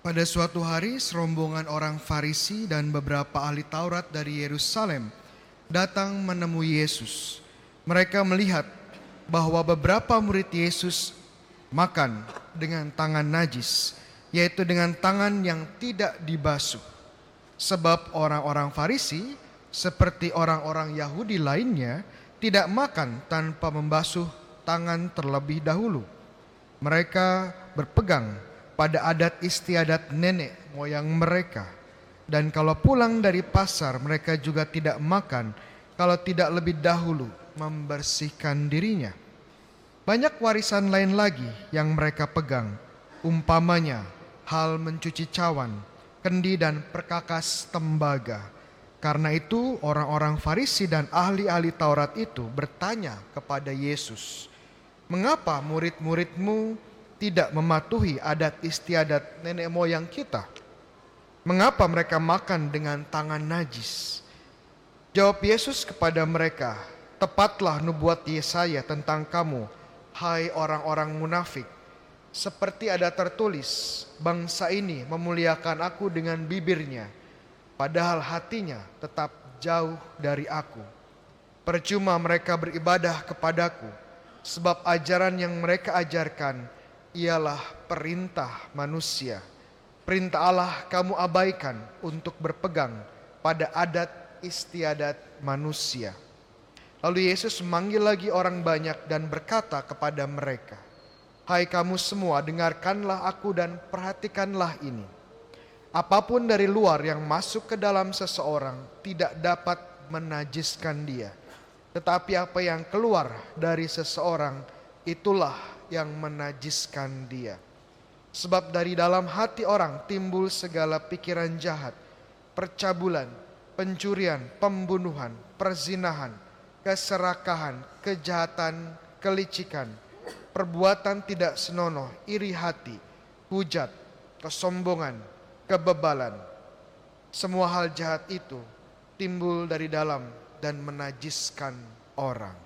Pada suatu hari, serombongan orang Farisi dan beberapa ahli Taurat dari Yerusalem datang menemui Yesus. Mereka melihat bahwa beberapa murid Yesus makan dengan tangan najis, yaitu dengan tangan yang tidak dibasuh. Sebab orang-orang Farisi, seperti orang-orang Yahudi lainnya, tidak makan tanpa membasuh tangan terlebih dahulu. Mereka berpegang pada adat istiadat nenek moyang mereka. Dan kalau pulang dari pasar, mereka juga tidak makan kalau tidak lebih dahulu membersihkan dirinya. Banyak warisan lain lagi yang mereka pegang, umpamanya hal mencuci cawan, kendi dan perkakas tembaga. Karena itu orang-orang Farisi dan ahli-ahli Taurat itu bertanya kepada Yesus, "Mengapa murid-muridmu tidak mematuhi adat istiadat nenek moyang kita? Mengapa mereka makan dengan tangan najis?" Jawab Yesus kepada mereka, "Tepatlah nubuat Yesaya tentang kamu, hai orang-orang munafik. Seperti ada tertulis, bangsa ini memuliakan aku dengan bibirnya, padahal hatinya tetap jauh dari aku. Percuma mereka beribadah kepadaku, sebab ajaran yang mereka ajarkan ialah perintah manusia. Perintah Allah kamu abaikan untuk berpegang pada adat istiadat manusia." Lalu Yesus memanggil lagi orang banyak dan berkata kepada mereka, "Hai kamu semua, dengarkanlah aku dan perhatikanlah ini. Apapun dari luar yang masuk ke dalam seseorang tidak dapat menajiskan dia. Tetapi apa yang keluar dari seseorang, itulah yang menajiskan dia. Sebab dari dalam hati orang timbul segala pikiran jahat, percabulan, pencurian, pembunuhan, perzinahan, keserakahan, kejahatan, kelicikan, perbuatan tidak senonoh, iri hati, hujat, kesombongan, kebebalan. Semua hal jahat itu timbul dari dalam dan menajiskan orang."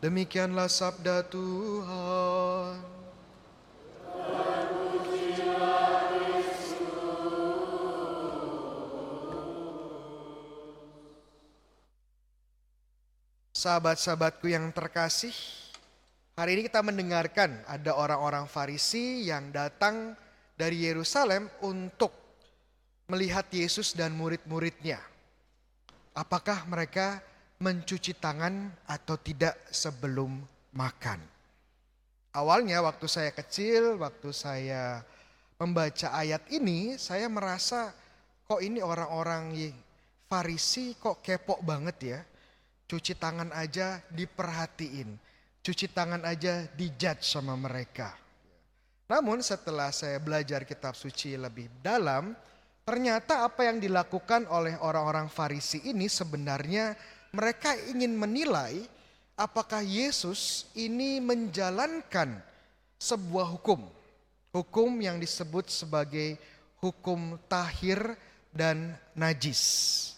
Demikianlah sabda Tuhan. Sahabat-sahabatku yang terkasih, hari ini kita mendengarkan ada orang-orang Farisi yang datang dari Yerusalem untuk melihat Yesus dan murid-muridnya. Apakah mereka mencuci tangan atau tidak sebelum makan? Awalnya waktu saya kecil, waktu saya membaca ayat ini, saya merasa kok ini orang-orang Farisi kok kepo banget ya. Cuci tangan aja diperhatiin, cuci tangan aja dijudge sama mereka. Namun setelah saya belajar kitab suci lebih dalam, ternyata apa yang dilakukan oleh orang-orang Farisi ini sebenarnya mereka ingin menilai apakah Yesus ini menjalankan sebuah hukum. Hukum yang disebut sebagai hukum tahir dan najis.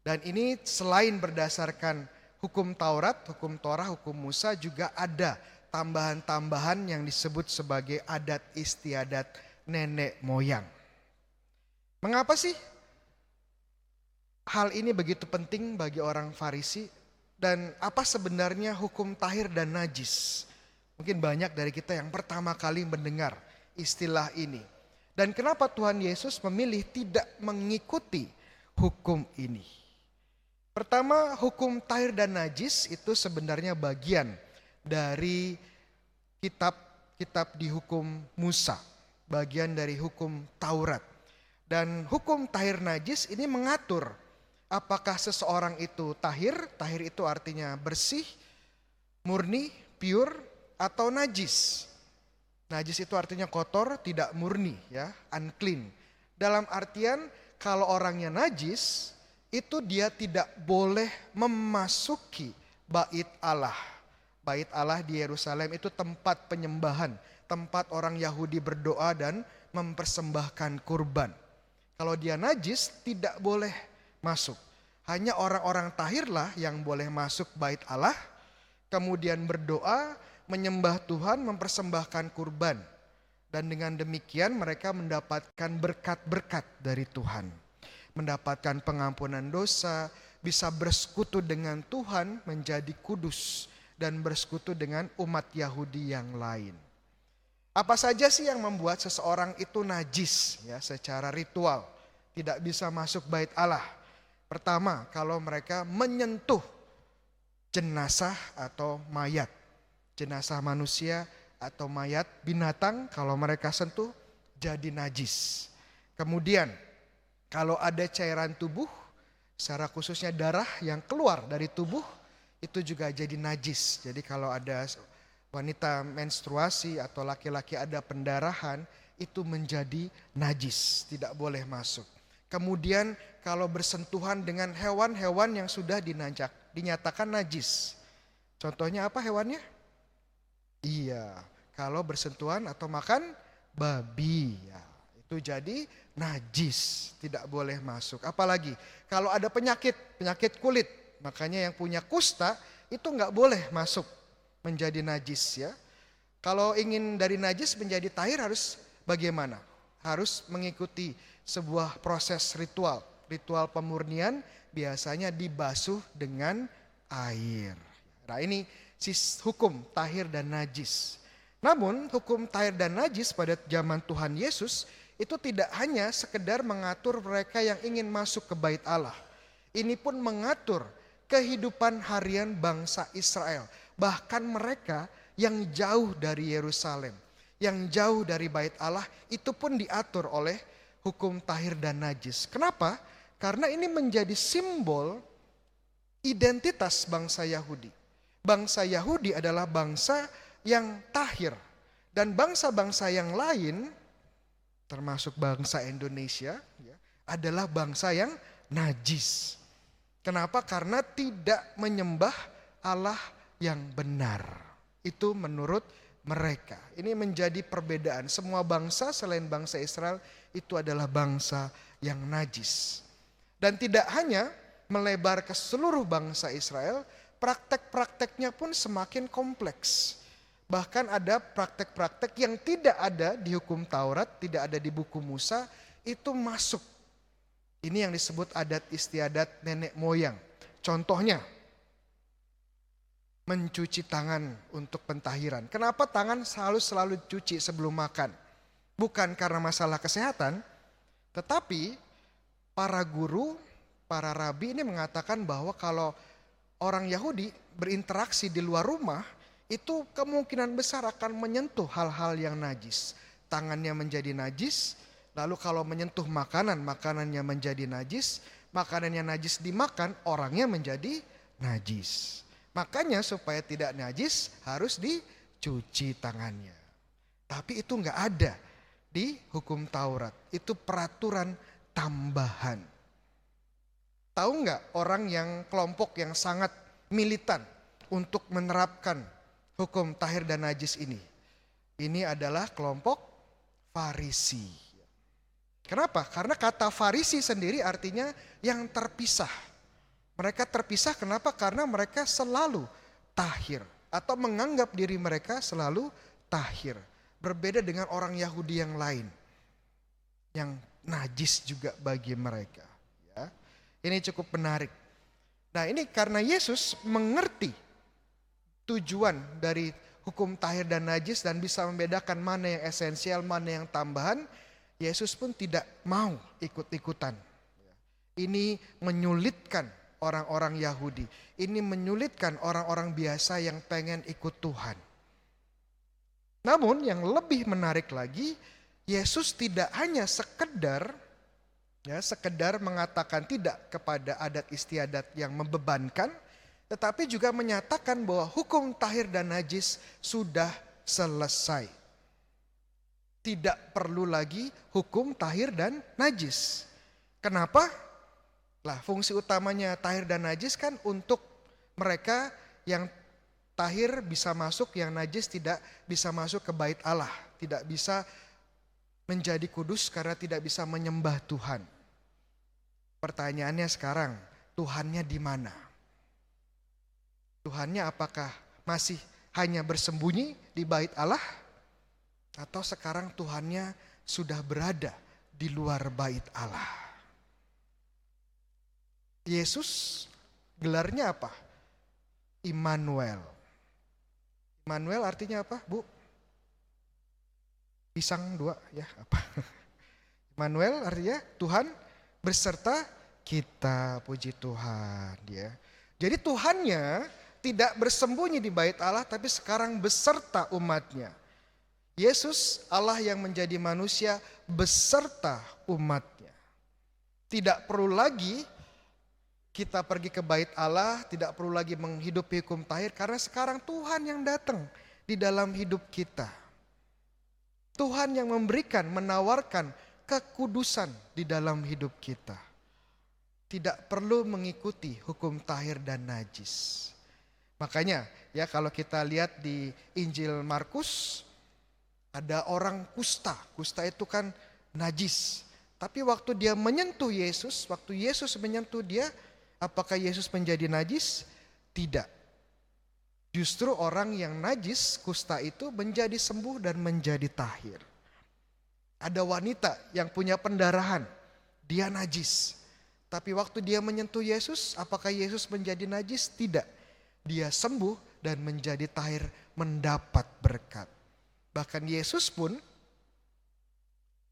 Dan ini selain berdasarkan hukum Taurat, hukum Torah, hukum Musa, juga ada tambahan-tambahan yang disebut sebagai adat istiadat nenek moyang. Mengapa sih hal ini begitu penting bagi orang Farisi? Dan apa sebenarnya hukum tahir dan najis? Mungkin banyak dari kita yang pertama kali mendengar istilah ini. Dan kenapa Tuhan Yesus memilih tidak mengikuti hukum ini? Pertama, hukum tahir dan najis itu sebenarnya bagian dari kitab-kitab di hukum Musa, bagian dari hukum Taurat. Dan hukum tahir najis ini mengatur apakah seseorang itu tahir, tahir itu artinya bersih, murni, pure, atau najis. Najis itu artinya kotor, tidak murni, ya, unclean. Dalam artian kalau orangnya najis, itu dia tidak boleh memasuki bait Allah. Bait Allah di Yerusalem itu tempat penyembahan, tempat orang Yahudi berdoa dan mempersembahkan kurban. Kalau dia najis tidak boleh masuk. Hanya orang-orang tahirlah yang boleh masuk bait Allah, kemudian berdoa, menyembah Tuhan, mempersembahkan kurban. Dan dengan demikian mereka mendapatkan berkat-berkat dari Tuhan. Mendapatkan pengampunan dosa, bisa bersekutu dengan Tuhan, menjadi kudus, dan bersekutu dengan umat Yahudi yang lain. Apa saja sih yang membuat seseorang itu najis ya secara ritual, tidak bisa masuk bait Allah? Pertama, kalau mereka menyentuh jenazah atau mayat. Jenazah manusia atau mayat binatang kalau mereka sentuh jadi najis. Kemudian kalau ada cairan tubuh, secara khususnya darah yang keluar dari tubuh, itu juga jadi najis. Jadi kalau ada wanita menstruasi atau laki-laki ada pendarahan, itu menjadi najis, tidak boleh masuk. Kemudian kalau bersentuhan dengan hewan-hewan yang sudah dinyatakan najis. Contohnya apa hewannya? Iya, kalau bersentuhan atau makan babi, ya, itu jadi najis, tidak boleh masuk. Apalagi kalau ada penyakit kulit, makanya yang punya kusta itu nggak boleh masuk menjadi najis ya. Kalau ingin dari najis menjadi tahir harus bagaimana? Harus mengikuti sebuah proses ritual. Ritual pemurnian biasanya dibasuh dengan air. Nah ini hukum tahir dan najis. Namun hukum tahir dan najis pada zaman Tuhan Yesus itu tidak hanya sekedar mengatur mereka yang ingin masuk ke bait Allah. Ini pun mengatur kehidupan harian bangsa Israel. Bahkan mereka yang jauh dari Yerusalem, yang jauh dari bait Allah, itu pun diatur oleh hukum tahir dan najis. Kenapa? Karena ini menjadi simbol identitas bangsa Yahudi. Bangsa Yahudi adalah bangsa yang tahir. Dan bangsa-bangsa yang lain, termasuk bangsa Indonesia, ya, adalah bangsa yang najis. Kenapa? Karena tidak menyembah Allah yang benar. Itu menurut mereka. Ini menjadi perbedaan. Semua bangsa selain bangsa Israel itu adalah bangsa yang najis. Dan tidak hanya melebar ke seluruh bangsa Israel, praktek-prakteknya pun semakin kompleks. Bahkan ada praktek-praktek yang tidak ada di hukum Taurat, tidak ada di buku Musa, itu masuk. Ini yang disebut adat istiadat nenek moyang. Contohnya, mencuci tangan untuk pentahiran. Kenapa tangan selalu dicuci sebelum makan? Bukan karena masalah kesehatan, tetapi para guru, para rabi ini mengatakan bahwa kalau orang Yahudi berinteraksi di luar rumah, itu kemungkinan besar akan menyentuh hal-hal yang najis. Tangannya menjadi najis, lalu kalau menyentuh makanan, makanannya menjadi najis, makanan yang najis dimakan, orangnya menjadi najis. Makanya supaya tidak najis harus dicuci tangannya. Tapi itu nggak ada di hukum Taurat. Itu peraturan tambahan. Tahu nggak orang yang kelompok yang sangat militan untuk menerapkan hukum tahir dan najis ini? Ini adalah kelompok Farisi. Kenapa? Karena kata Farisi sendiri artinya yang terpisah. Mereka terpisah kenapa? Karena mereka selalu tahir atau menganggap diri mereka selalu tahir. Berbeda dengan orang Yahudi yang lain yang najis juga bagi mereka. Ya. Ini cukup menarik. Nah ini karena Yesus mengerti tujuan dari hukum tahir dan najis dan bisa membedakan mana yang esensial, mana yang tambahan. Yesus pun tidak mau ikut-ikutan. Ini menyulitkan orang-orang Yahudi. Ini menyulitkan orang-orang biasa yang pengen ikut Tuhan. Namun yang lebih menarik lagi, Yesus tidak hanya sekedar mengatakan tidak kepada adat istiadat yang membebankan, tetapi juga menyatakan bahwa hukum tahir dan najis sudah selesai. Tidak perlu lagi hukum tahir dan najis. Kenapa? Lah, fungsi utamanya tahir dan najis kan untuk mereka yang tahir bisa masuk, yang najis tidak bisa masuk ke bait Allah. Tidak bisa menjadi kudus karena tidak bisa menyembah Tuhan. Pertanyaannya sekarang, Tuhannya di mana? Tuhannya apakah masih hanya bersembunyi di bait Allah? Atau sekarang Tuhannya sudah berada di luar bait Allah? Yesus gelarnya apa? Immanuel. Immanuel artinya apa, Bu? Pisang 2 ya, apa? Immanuel artinya Tuhan berserta kita, puji Tuhan ya. Jadi Tuhannya tidak bersembunyi di bait Allah, tapi sekarang beserta umatnya. Yesus Allah yang menjadi manusia beserta umatnya. Tidak perlu lagi kita pergi ke bait Allah, tidak perlu lagi menghidupi hukum tahir, karena sekarang Tuhan yang datang di dalam hidup kita. Tuhan yang memberikan, menawarkan kekudusan di dalam hidup kita. Tidak perlu mengikuti hukum tahir dan najis. Makanya ya kalau kita lihat di Injil Markus, ada orang kusta. Kusta itu kan najis. Tapi waktu dia menyentuh Yesus, waktu Yesus menyentuh dia, apakah Yesus menjadi najis? Tidak. Justru orang yang najis, kusta itu menjadi sembuh dan menjadi tahir. Ada wanita yang punya pendarahan, dia najis. Tapi waktu dia menyentuh Yesus, apakah Yesus menjadi najis? Tidak. Dia sembuh dan menjadi tahir, mendapat berkat. Bahkan Yesus pun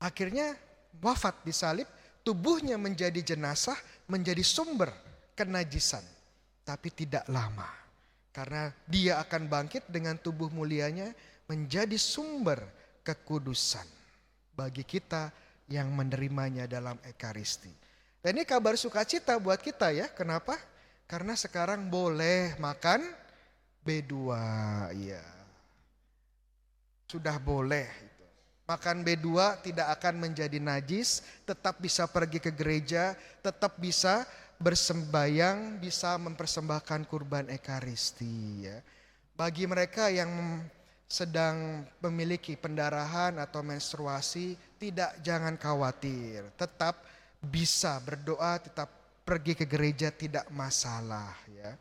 akhirnya wafat di salib, tubuhnya menjadi jenazah, menjadi sumber kenajisan. Tapi tidak lama, karena dia akan bangkit dengan tubuh mulianya menjadi sumber kekudusan bagi kita yang menerimanya dalam Ekaristi. Dan ini kabar sukacita buat kita ya. Kenapa? Karena sekarang boleh makan B2 ya. Sudah boleh. Makan B2 tidak akan menjadi najis, tetap bisa pergi ke gereja, tetap bisa bersembayang, bisa mempersembahkan kurban Ekaristi ya. Bagi mereka yang sedang memiliki pendarahan atau menstruasi, jangan khawatir, tetap bisa berdoa, tetap pergi ke gereja, tidak masalah ya.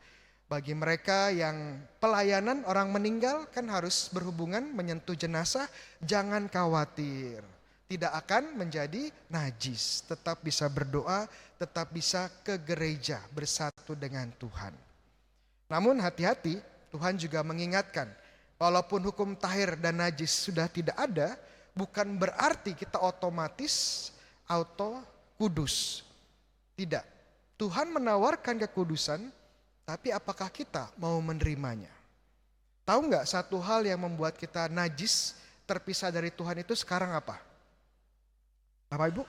Bagi mereka yang pelayanan orang meninggal kan harus berhubungan menyentuh jenazah, jangan khawatir. Tidak akan menjadi najis, tetap bisa berdoa, tetap bisa ke gereja bersatu dengan Tuhan. Namun hati-hati, Tuhan juga mengingatkan, walaupun hukum tahir dan najis sudah tidak ada, bukan berarti kita otomatis kudus. Tidak. Tuhan menawarkan kekudusan, tapi apakah kita mau menerimanya? Tahu nggak satu hal yang membuat kita najis, terpisah dari Tuhan itu sekarang apa? Apa Ibu?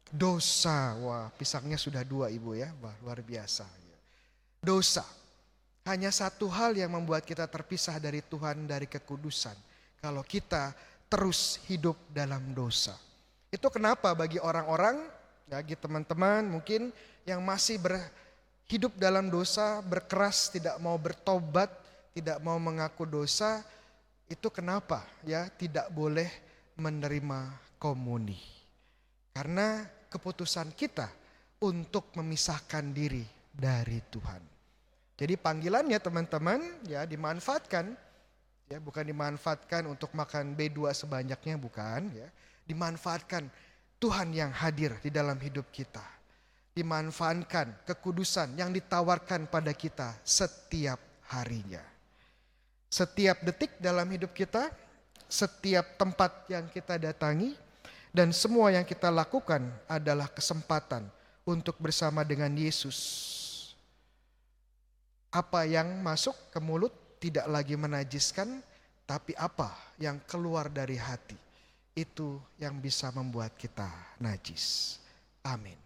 Dosa. Wah, pisangnya sudah 2 Ibu ya. Wah, luar biasa. Dosa. Hanya satu hal yang membuat kita terpisah dari Tuhan, dari kekudusan. Kalau kita terus hidup dalam dosa. Itu kenapa bagi orang-orang, bagi teman-teman mungkin yang masih hidup dalam dosa, berkeras, tidak mau bertobat, tidak mau mengaku dosa, itu kenapa ya tidak boleh menerima komuni. Karena keputusan kita untuk memisahkan diri dari Tuhan. Jadi panggilannya teman-teman ya dimanfaatkan, ya bukan dimanfaatkan untuk makan B2 sebanyaknya, bukan ya. Dimanfaatkan Tuhan yang hadir di dalam hidup kita. Dimanfaatkan kekudusan yang ditawarkan pada kita setiap harinya. Setiap detik dalam hidup kita, setiap tempat yang kita datangi, dan semua yang kita lakukan adalah kesempatan untuk bersama dengan Yesus. Apa yang masuk ke mulut tidak lagi menajiskan, tapi apa yang keluar dari hati, itu yang bisa membuat kita najis. Amin.